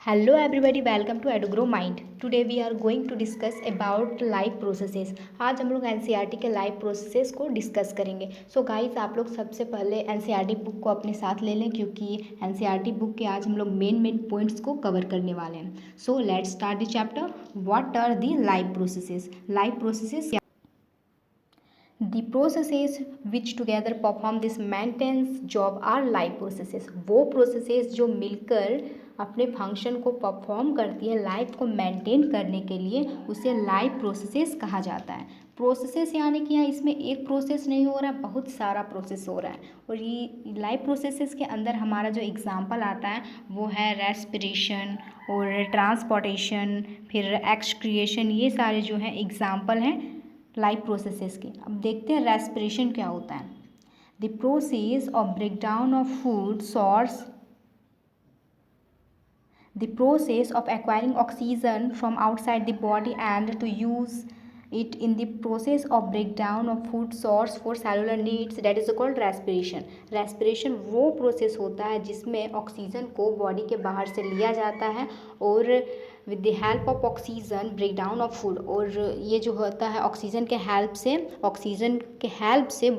Hello everybody, welcome to EduGrow Mind. Today we are going to discuss about life processes. आज हम लोग NCERT के life processes को discuss करेंगे। So guys, आप लोग सबसे पहले एनसीईआरटी बुक को अपने साथ ले लें, क्योंकि एनसीईआरटी बुक के आज हम लोग मेन पॉइंट्स को कवर करने वाले हैं। So let's start the chapter. What are the life processes? Life processes The processes which together perform this maintenance job are life processes। वो प्रोसेसेस जो मिलकर अपने फंक्शन को परफॉर्म करती है लाइफ को मेंटेन करने के लिए, उसे लाइफ प्रोसेसेस कहा जाता है। प्रोसेसेस यानी कि यहाँ इसमें एक प्रोसेस नहीं हो रहा है, बहुत सारा प्रोसेस हो रहा है। और ये लाइफ प्रोसेसेस के अंदर हमारा जो एग्जांपल आता है वो है रेस्पिरेशन और ट्रांसपोर्टेशन, फिर एक्सक्रिएशन। ये सारे जो हैं एग्जांपल हैं लाइफ प्रोसेसेस के। अब देखते हैं रेस्पिरेशन क्या होता है। The process of breakdown of food source, the process of acquiring oxygen from outside the body and to use it in the process of breakdown of food source for cellular needs, that is called respiration। respiration वो process होता है जिसमें oxygen को body के बाहर से लिया जाता है और with the help of oxygen break down of food, और ये जो होता है ऑक्सीजन के हेल्प से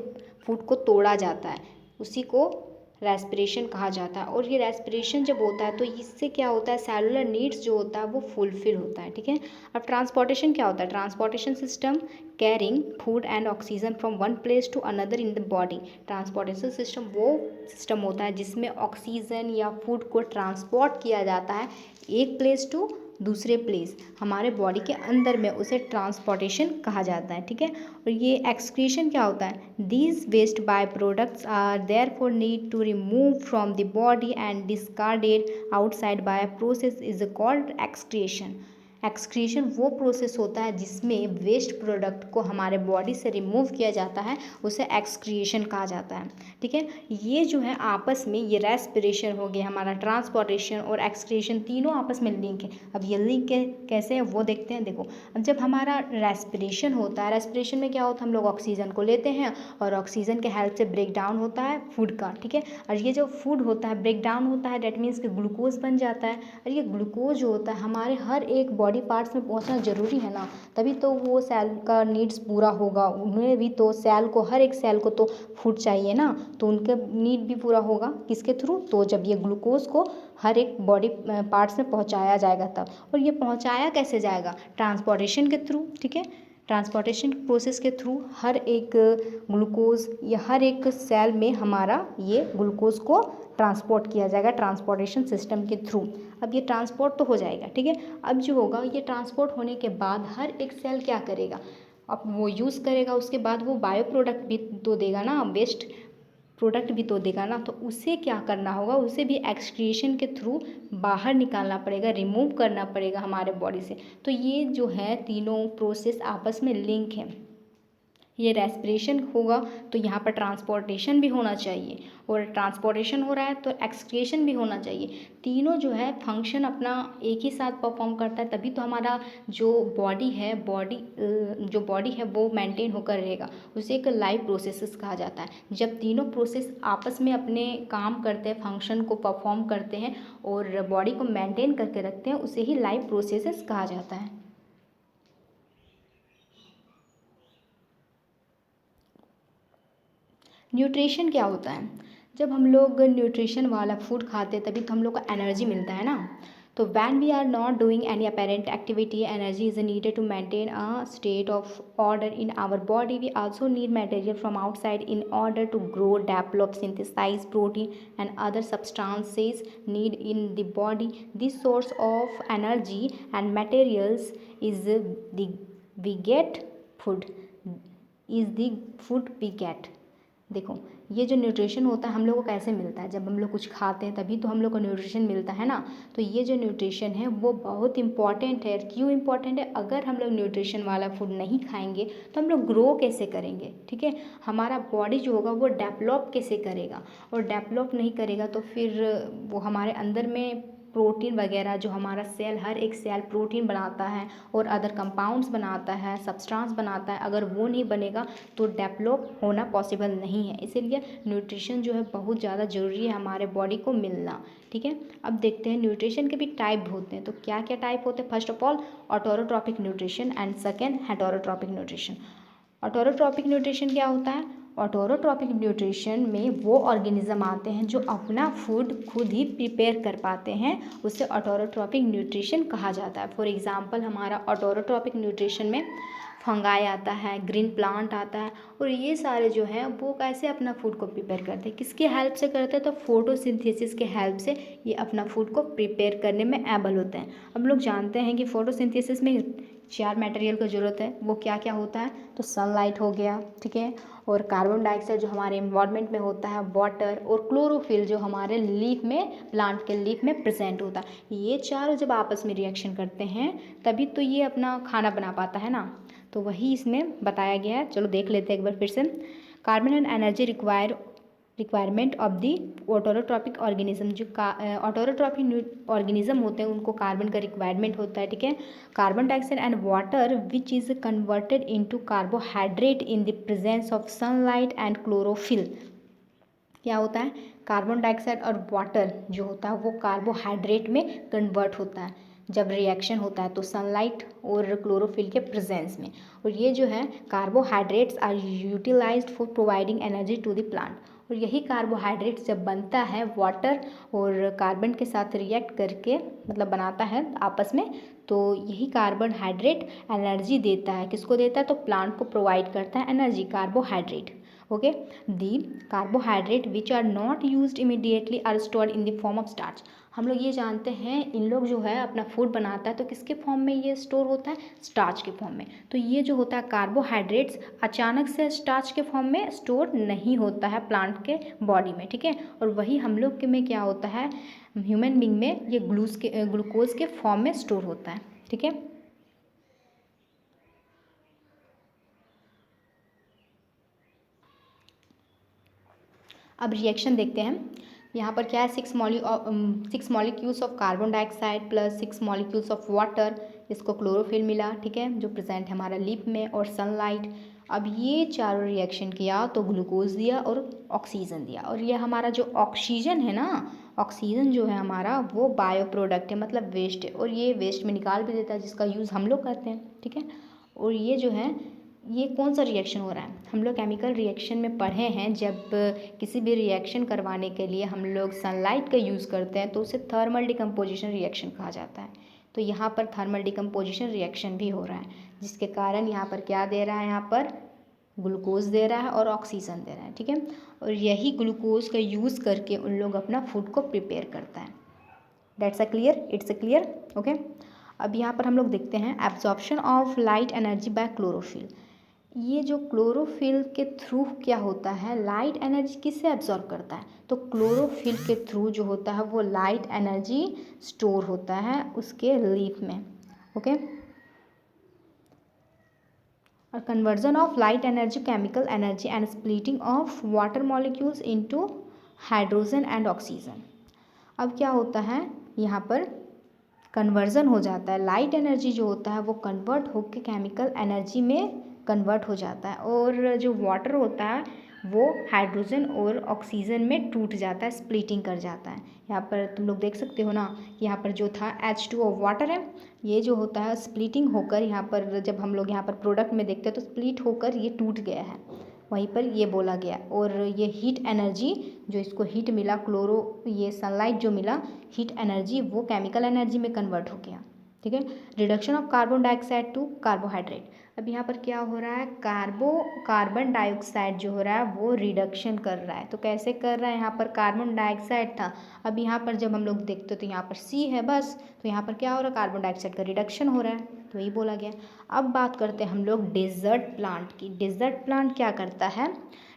फूड को तोड़ा जाता है, उसी को रेस्पिरेशन कहा जाता है। और ये रेस्पिरेशन जब होता है तो इससे क्या होता है, सेलुलर नीड्स जो होता है वो फुलफिल होता है। ठीक है। अब ट्रांसपोर्टेशन क्या होता है? Transportation system carrying food and oxygen from one place to another in the body. Transportation system वो सिस्टम होता है जिसमें ऑक्सीजन या फूड को ट्रांसपोर्ट किया जाता है एक प्लेस टू दूसरे प्लेस हमारे बॉडी के अंदर में, उसे ट्रांसपोर्टेशन कहा जाता है। ठीक है। और ये एक्सक्रीशन क्या होता है? These waste by products are there for need to remove from the body and discarded outside by process is called excretion. Excretion वो प्रोसेस होता है जिसमें वेस्ट प्रोडक्ट को हमारे बॉडी से रिमूव किया जाता है, उसे एक्सक्रिएशन कहा जाता है। ठीक है। ये जो है आपस में, ये रेस्पिरेशन हो गया हमारा, ट्रांसपोर्टेशन और एक्सक्रिएशन तीनों आपस में लिंक है। अब ये लिंक कैसे है वो देखते हैं। देखो, अब जब हमारा रेस्पिरेशन होता है, रेस्पिरेशन में क्या होता है, हम लोग ऑक्सीजन को लेते हैं और ऑक्सीजन के हेल्प से ब्रेक डाउन होता है फूड का। ठीक है। और ये जो फूड होता है ब्रेक डाउन होता है, डेट मीन्स कि ग्लूकोज बन जाता है। और ये ग्लूकोज जो होता है हमारे हर एक बॉडी पार्ट्स में पहुंचना ज़रूरी है ना, तभी तो वो सेल का नीड्स पूरा होगा। उन्हें भी तो सेल को, हर एक सेल को तो फूड चाहिए ना, तो उनका नीड भी पूरा होगा किसके थ्रू? तो जब ये ग्लूकोज को हर एक बॉडी पार्ट्स में पहुंचाया जाएगा तब। और ये पहुंचाया कैसे जाएगा? ट्रांसपोर्टेशन के थ्रू। ठीक है। ट्रांसपोर्टेशन प्रोसेस के थ्रू हर एक ग्लूकोज या हर एक सेल में हमारा ये ग्लूकोज को ट्रांसपोर्ट किया जाएगा ट्रांसपोर्टेशन सिस्टम के थ्रू। अब ये ट्रांसपोर्ट तो हो जाएगा। ठीक है। अब जो होगा, ये ट्रांसपोर्ट होने के बाद हर एक सेल क्या करेगा, अब वो यूज़ करेगा, उसके बाद वो बायो प्रोडक्ट भी तो देगा ना, वेस्ट प्रोडक्ट भी तो देगा ना, तो उसे क्या करना होगा, उसे भी एक्सक्रीशन के थ्रू बाहर निकालना पड़ेगा, रिमूव करना पड़ेगा हमारे बॉडी से। तो ये जो है तीनों प्रोसेस आपस में लिंक है। ये रेस्पिरेशन होगा तो यहाँ पर ट्रांसपोर्टेशन भी होना चाहिए, और ट्रांसपोर्टेशन हो रहा है तो एक्सक्रिएशन भी होना चाहिए। तीनों जो है फंक्शन अपना एक ही साथ परफॉर्म करता है, तभी तो हमारा जो बॉडी है वो मेंटेन होकर रहेगा। उसे एक लाइफ प्रोसेसेस कहा जाता है। जब तीनों प्रोसेस आपस में अपने काम करते हैं, फंक्शन को परफॉर्म करते हैं और बॉडी को मेंटेन करके रखते हैं, उसे ही लाइफ प्रोसेसेस कहा जाता है। न्यूट्रिशन क्या होता है? जब हम लोग न्यूट्रिशन वाला फूड खाते हैं तभी तो हम लोग को एनर्जी मिलता है ना। तो when we are not doing any apparent activity, energy is needed to maintain a state of order in our body. We also need material from outside in order to grow, develop, synthesize protein and other substances need in the body. This source of energy and materials is the we get food is the food we get. देखो, ये जो nutrition होता है हम लोग को कैसे मिलता है? जब हम लोग कुछ खाते हैं तभी तो हम लोग को न्यूट्रिशन मिलता है ना। तो ये जो न्यूट्रिशन है वो बहुत इंपॉर्टेंट है। क्यों इंपॉर्टेंट है? अगर हम लोग न्यूट्रिशन वाला फूड नहीं खाएंगे तो हम लोग ग्रो कैसे करेंगे? ठीक है। हमारा बॉडी जो होगा वो डेवलप कैसे करेगा? और डेवलप नहीं करेगा तो फिर वो हमारे अंदर में प्रोटीन वगैरह, जो हमारा सेल, हर एक सेल प्रोटीन बनाता है और अदर कंपाउंड्स बनाता है, सब्सटेंस बनाता है, अगर वो नहीं बनेगा तो डेवलप होना पॉसिबल नहीं है। इसीलिए न्यूट्रिशन जो है बहुत ज़्यादा ज़रूरी है हमारे बॉडी को मिलना। ठीक है, अब देखते हैं न्यूट्रिशन के भी टाइप होते हैं। तो क्या क्या टाइप होते हैं? First of all autotrophic nutrition and second heterotrophic nutrition. Autotrophic nutrition क्या होता है? ऑटोरोट्रॉपिक न्यूट्रिशन में वो ऑर्गेनिज्म आते हैं जो अपना फूड खुद ही प्रिपेयर कर पाते हैं, उसे ऑटोरोट्रॉपिक न्यूट्रिशन कहा जाता है। फॉर एग्जांपल हमारा ऑटोरोट्रॉपिक न्यूट्रिशन में फंगाई आता है, ग्रीन प्लांट आता है, और ये सारे जो हैं वो कैसे अपना फूड को प्रिपेयर करते हैं, किसके हेल्प से करते हैं? तो फोटोसिंथेसिस के हेल्प से ये अपना फूड को प्रिपेयर करने में एबल होते हैं। अब लोग जानते हैं कि फोटोसिंथेसिस में 4 मटेरियल की ज़रूरत है। वो क्या क्या होता है? तो सनलाइट हो गया, ठीक है, और कार्बन डाइऑक्साइड जो हमारे इन्वायरमेंट में होता है, वाटर, और क्लोरोफिल जो हमारे लीफ में, प्लांट के लीफ में प्रेजेंट होता है। ये चारों जब आपस में रिएक्शन करते हैं तभी तो ये अपना खाना बना पाता है ना। तो वही इसमें बताया गया है। चलो देख लेते हैं एक बार फिर से। Carbon and energy requirement of the autotrophic organism. जो ऑटोरोट्रॉपिक ऑर्गेनिज्म होते हैं उनको कार्बन का रिक्वायरमेंट होता है, ठीक है। Carbon dioxide and water which is converted into carbohydrate in the presence of sunlight and chlorophyll. क्या होता है? कार्बन डाइऑक्साइड और वाटर जो होता है वो कार्बोहाइड्रेट में कन्वर्ट होता है जब रिएक्शन होता है तो सनलाइट और क्लोरोफिल के प्रेजेंस में। और ये जो है carbohydrates are utilized for providing energy to the plant. और यही कार्बोहाइड्रेट्स जब बनता है वाटर और कार्बन के साथ रिएक्ट करके, मतलब बनाता है आपस में, तो यही कार्बोहाइड्रेट एनर्जी देता है। किसको देता है? तो प्लांट को प्रोवाइड करता है energy, carbohydrate. Okay, the carbohydrate which are not used immediately are stored in the form of starch. हम लोग ये जानते हैं इन लोग जो है अपना फूड बनाता है तो किसके फॉर्म में ये स्टोर होता है? स्टार्च के फॉर्म में। तो ये जो होता है कार्बोहाइड्रेट्स अचानक से स्टार्च के फॉर्म में स्टोर नहीं होता है प्लांट के बॉडी में, ठीक है। और वही हम लोग के में क्या होता है, ह्यूमन बींग में ये ग्लूकोज के फॉर्म में स्टोर होता है, ठीक है। अब रिएक्शन देखते हैं। यहाँ पर क्या है? 6 molecules of carbon dioxide plus 6 molecules of water, इसको क्लोरोफिल मिला, ठीक है, जो प्रेजेंट है हमारा लीफ में, और सनलाइट। अब ये चारों रिएक्शन किया तो ग्लूकोज दिया और ऑक्सीजन दिया। और ये हमारा जो ऑक्सीजन है ना, ऑक्सीजन जो है हमारा वो बायो प्रोडक्ट है, मतलब वेस्ट है, और ये वेस्ट में निकाल भी देता है जिसका यूज़ हम लोग करते हैं, ठीक है। और ये जो है ये कौन सा रिएक्शन हो रहा है? हम लोग केमिकल रिएक्शन में पढ़े हैं, जब किसी भी रिएक्शन करवाने के लिए हम लोग सनलाइट का यूज़ करते हैं तो उसे थर्मल डिकम्पोजिशन रिएक्शन कहा जाता है। तो यहाँ पर थर्मल डिकम्पोजिशन रिएक्शन भी हो रहा है, जिसके कारण यहाँ पर क्या दे रहा है? यहाँ पर ग्लूकोज दे रहा है और ऑक्सीजन दे रहा है, ठीक है। और यही ग्लूकोज का यूज़ करके उन लोग अपना फूड को प्रिपेयर करता है। Dates a clear, it's a clear, okay. अब यहाँ पर हम लोग देखते हैं absorption of light energy by chlorophyll. ये जो क्लोरोफिल के थ्रू क्या होता है, लाइट एनर्जी किससे एब्जॉर्ब करता है? तो क्लोरोफिल के थ्रू जो होता है वो लाइट एनर्जी स्टोर होता है उसके लीफ में, ओके। और conversion of light energy, chemical energy and splitting of water molecules into hydrogen and oxygen. अब क्या होता है यहाँ पर? कन्वर्जन हो जाता है, लाइट एनर्जी जो होता है वो कन्वर्ट होकर केमिकल एनर्जी में कन्वर्ट हो जाता है, और जो वाटर होता है वो हाइड्रोजन और ऑक्सीजन में टूट जाता है, स्प्लिटिंग कर जाता है। यहाँ पर तुम लोग देख सकते हो ना, यहाँ पर जो था H2O वाटर है, ये जो होता है स्प्लिटिंग होकर, यहाँ पर जब हम लोग यहाँ पर प्रोडक्ट में देखते हैं तो स्प्लिट होकर ये टूट गया है, वहीं पर ये बोला गया। और ये हीट एनर्जी जो इसको हीट मिला, ये सनलाइट जो मिला, हीट एनर्जी वो केमिकल एनर्जी में कन्वर्ट हो गया, ठीक है। Reduction of carbon dioxide to carbohydrate. अब यहाँ पर क्या हो रहा है? कार्बन डाइऑक्साइड जो हो रहा है वो रिडक्शन कर रहा है। तो कैसे कर रहा है? यहाँ पर कार्बन डाइऑक्साइड था, अब यहाँ पर जब हम लोग देखते तो यहाँ पर C है बस, तो यहाँ पर क्या हो रहा है? कार्बन डाइऑक्साइड का रिडक्शन हो रहा है, तो यही बोला गया। अब बात करते हैं हम लोग डेजर्ट प्लांट की। डेजर्ट प्लांट क्या करता है?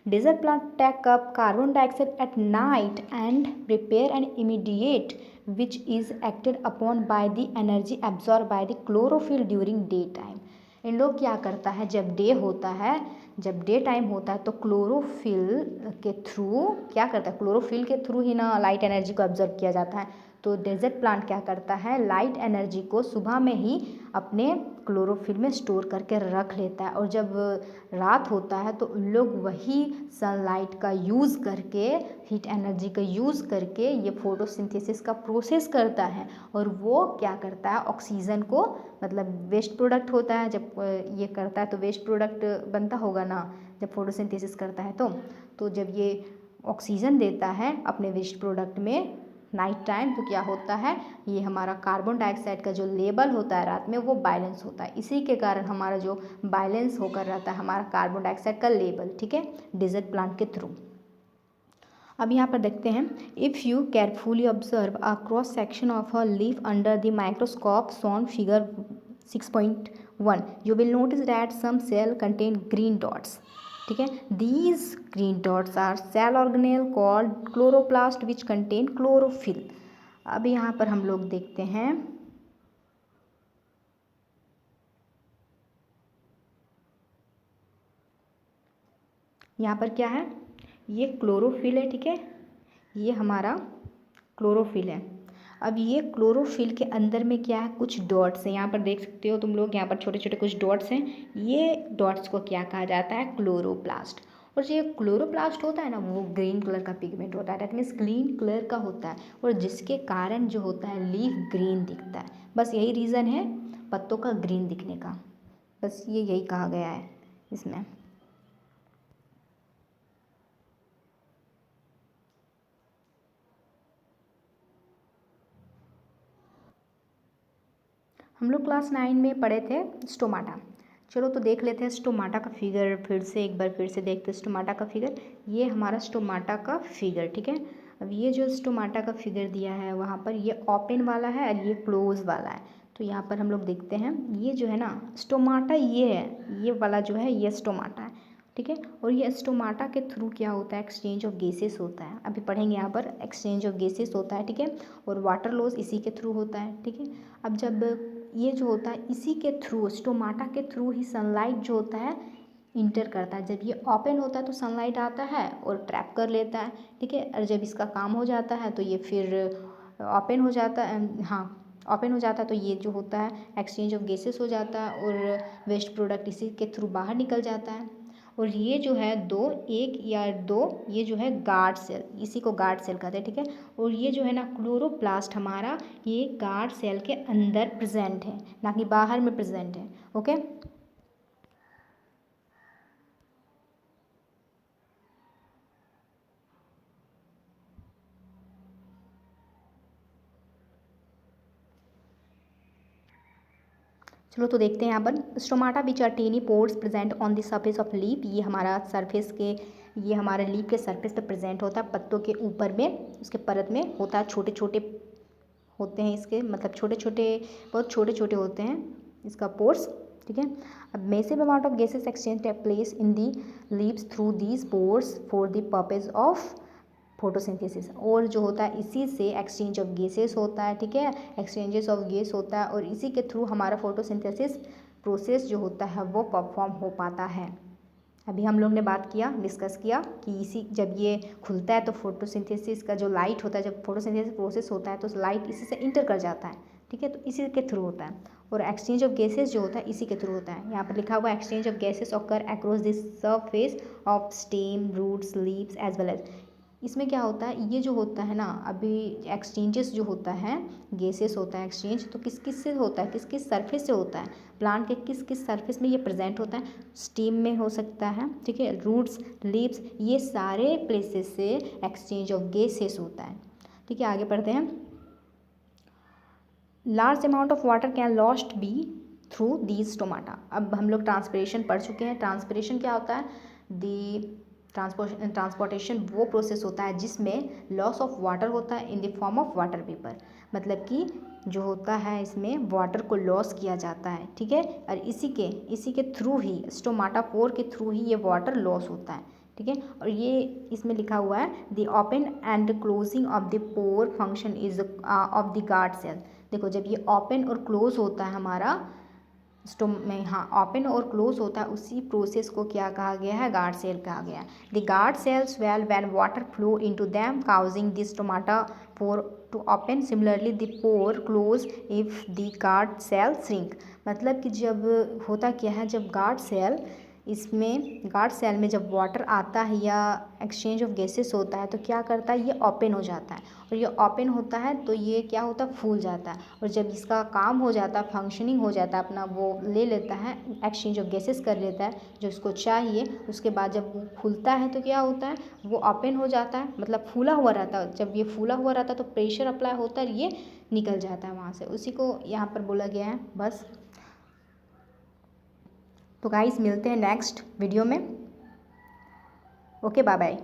Desert plant take up carbon dioxide at night and prepare an immediate which is acted upon by the energy absorbed by the chlorophyll during daytime। इन लोग क्या करता है, जब डे होता है, जब डे टाइम होता है तो क्लोरोफिल के थ्रू क्या करता है? क्लोरोफिल के थ्रू ही ना लाइट एनर्जी को एब्जॉर्ब किया जाता है, तो डेजर्ट प्लांट क्या करता है, लाइट एनर्जी को सुबह में ही अपने क्लोरोफिल में स्टोर करके रख लेता है, और जब रात होता है तो उन लोग वही सनलाइट का यूज़ करके, हीट एनर्जी का यूज़ करके ये फोटोसिंथेसिस का प्रोसेस करता है, और वो क्या करता है, ऑक्सीजन को, मतलब वेस्ट प्रोडक्ट होता है, जब ये करता है तो वेस्ट प्रोडक्ट बनता होगा ना जब फोटोसिंथेसिस करता है, तो जब ये ऑक्सीजन देता है अपने वेस्ट प्रोडक्ट में नाइट टाइम, तो क्या होता है, ये हमारा कार्बन डाइऑक्साइड का जो लेवल होता है रात में वो बैलेंस होता है। इसी के कारण हमारा जो बैलेंस होकर रहता है हमारा कार्बन डाइऑक्साइड का लेवल, ठीक है, डेजर्ट प्लांट के थ्रू। अब यहाँ पर देखते हैं, if you carefully observe a cross section of a leaf under the microscope shown figure 6.1, you will notice that some cell contain green dots, ठीक है, these green dots are cell organelle called chloroplast which contain chlorophyll. अब यहाँ पर हम लोग देखते हैं, यहाँ पर क्या है, ये क्लोरोफिल है, ठीक है, ये हमारा क्लोरोफिल है। अब ये क्लोरोफिल के अंदर में क्या है, कुछ डॉट्स हैं, यहाँ पर देख सकते हो तुम लोग, यहाँ पर छोटे छोटे कुछ डॉट्स हैं, ये डॉट्स को क्या कहा जाता है, क्लोरोप्लास्ट। और जो ये क्लोरोप्लास्ट होता है ना, वो ग्रीन कलर का पिगमेंट होता है, दैट मीन्स ग्रीन कलर का होता है, और जिसके कारण जो होता है लीफ ग्रीन दिखता है। बस यही रीज़न है पत्तों का ग्रीन दिखने का, बस ये यही कहा गया है इसमें। हम लोग क्लास 9 में पढ़े थे स्टोमाटा। चलो तो देख लेते हैं स्टोमाटा का फिगर, फिर से एक बार फिर से देखते हैं स्टोमाटा का फिगर। ये हमारा स्टोमाटा का फिगर, ठीक है। अब ये जो स्टोमाटा का फिगर दिया है वहाँ पर ये ओपन वाला है और ये क्लोज वाला है। तो यहाँ पर हम लोग देखते हैं, ये जो है ना स्टोमाटा, ये है, ये वाला जो है ये स्टोमाटा है, ठीक है। और ये स्टोमाटा के थ्रू क्या होता है, एक्सचेंज ऑफ गैसेस होता है, अभी पढ़ेंगे यहाँ पर, एक्सचेंज ऑफ गैसेस होता है, ठीक है। और वाटर लॉस इसी के थ्रू होता है, ठीक है। अब जब ये जो होता है इसी के थ्रू, स्टोमाटा के थ्रू ही सनलाइट जो होता है इंटर करता है। जब ये ओपन होता है तो सनलाइट आता है और ट्रैप कर लेता है, ठीक है। और जब इसका काम हो जाता है तो ये फिर ओपन हो जाता है, हाँ ओपन हो जाता है, तो ये जो होता है एक्सचेंज ऑफ गैसेस हो जाता है और वेस्ट प्रोडक्ट इसी के थ्रू बाहर निकल जाता है। और ये जो है दो, एक या दो, ये जो है गार्ड सेल, इसी को गार्ड सेल कहते हैं, ठीक है। और ये जो है ना क्लोरोप्लास्ट हमारा, ये गार्ड सेल के अंदर प्रेजेंट है, ना कि बाहर में प्रेजेंट है, ओके। चलो तो देखते हैं यहाँ पर, stomata which are tiny pores present on the surface of leaf, ये हमारा सरफेस के, ये हमारे लीफ के सरफेस पे प्रेजेंट होता है, पत्तों के ऊपर में, उसके परत में होता है, छोटे छोटे होते हैं इसके, मतलब छोटे छोटे, बहुत छोटे छोटे होते हैं इसका पोर्स, ठीक है। अब massive amount of gases exchange take place in the leaves through these pores for the purpose of photosynthesis. और जो होता है इसी से एक्सचेंज ऑफ गैसेस होता है, ठीक है, एक्सचेंजेस ऑफ गैस होता है, और इसी के थ्रू हमारा फोटोसिंथेसिस प्रोसेस जो होता है वो परफॉर्म हो पाता है। अभी हम लोग ने बात किया, डिस्कस किया कि इसी, जब ये खुलता है तो फोटोसिंथेसिस का जो लाइट होता है, जब फोटोसिंथेसिस प्रोसेस होता है तो लाइट इसी से इंटर कर जाता है, ठीक है, तो इसी के थ्रू होता है। और एक्सचेंज ऑफ गैसेस जो होता है इसी के थ्रू होता है। यहाँ पर लिखा हुआ exchange of gases occur across this surface of stem, roots, leaves as well as. इसमें क्या होता है, ये जो होता है ना, अभी एक्सचेंजेस जो होता है, गैसेस होता है एक्सचेंज, तो किस किस से होता है, किस किस सरफेस से होता है, प्लांट के किस किस सरफेस में ये प्रेजेंट होता है, स्टीम में हो सकता है, ठीक है, रूट्स, लीव्स, ये सारे प्लेसेस से एक्सचेंज ऑफ गैसेस होता है, ठीक है। आगे पढ़ते हैं, large amount of water can lost B through these stomata. अब हम लोग ट्रांसपिरेशन पढ़ चुके हैं। ट्रांसपिरेशन क्या होता है, दी ट्रांसपोर्टेशन वो प्रोसेस होता है जिसमें लॉस ऑफ वाटर होता है इन the form of water vapour, मतलब कि जो होता है इसमें वाटर को लॉस किया जाता है, ठीक है। और इसी के थ्रू ही, स्टोमाटा पोर के थ्रू ही ये वाटर लॉस होता है, ठीक है। और ये इसमें लिखा हुआ है the open and closing of the pore function is of the guard cell. देखो जब ये ओपन और क्लोज होता है हमारा में हाँ ओपन और क्लोज होता है, उसी प्रोसेस को क्या कहा गया है, गार्ड सेल कहा गया है। The guard cell swell when water flow into them causing the stomata pore to open. Similarly the pore close if the guard cell shrink. मतलब कि जब होता क्या है, जब गार्ड सेल में जब वाटर आता है या एक्सचेंज ऑफ गैसेस होता है तो क्या करता है, ये ओपन हो जाता है, और ये ओपन होता है तो ये क्या होता है, फूल जाता है। और जब इसका काम हो जाता है, फंक्शनिंग हो जाता है, अपना वो ले लेता है, एक्सचेंज ऑफ गैसेस कर लेता है जो इसको चाहिए, उसके बाद जब वो खुलता है तो क्या होता है, वो ओपन हो जाता है, मतलब फूला हुआ रहता है। जब ये फूला हुआ रहता है तो प्रेशर अप्लाई होता है, ये निकल जाता है वहाँ से, उसी को यहाँ पर बोला गया है। बस तो गाइस मिलते हैं नेक्स्ट वीडियो में। Okay bye bye.